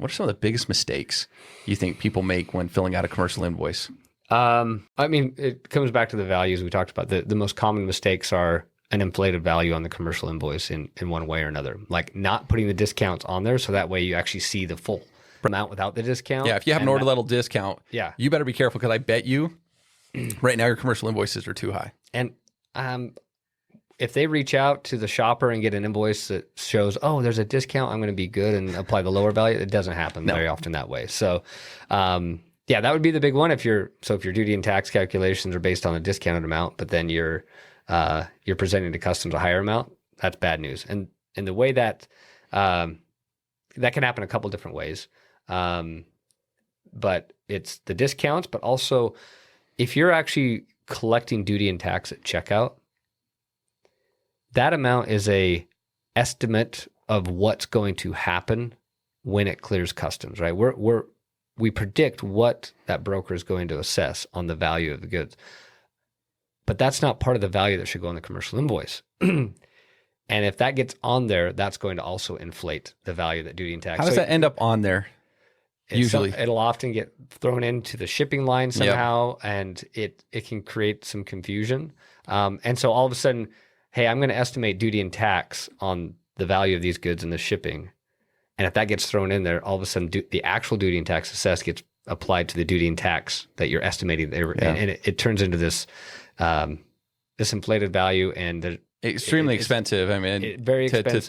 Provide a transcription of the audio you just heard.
What are some of the biggest mistakes you think people make when filling out a commercial invoice? I mean, it comes back to the values we talked about. The most common mistakes are an inflated value on the commercial invoice in one way or another, like not putting the discounts on there so that way you actually see the full amount without the discount. Yeah, if you have an order level discount, you better be careful because I bet you right now your commercial invoices are too high. And if they reach out to the shopper and get an invoice that shows, oh, there's a discount, I'm going to be good and apply the lower value, it doesn't happen very often that way. So, yeah, that would be the big one. If your duty and tax calculations are based on a discounted amount, but then you're presenting to customs a higher amount, that's bad news. And the way that that can happen a couple different ways. But it's the discounts, but also if you're actually collecting duty and tax at checkout, that amount is a estimate of what's going to happen when it clears customs, right? We predict what that broker is going to assess on the value of the goods. But that's not part of the value that should go on the commercial invoice. And if that gets on there, that's going to also inflate the value that duty and tax. How does that end up on there? Usually it'll often get thrown into the shipping line somehow, and it can create some confusion. And so all of a sudden, hey, I'm going to estimate duty and tax on the value of these goods and the shipping. And if that gets thrown in there, all of a sudden the actual duty and tax assessed gets applied to the duty and tax that you're estimating. And it turns into this this inflated value, and extremely expensive. I mean, very expensive.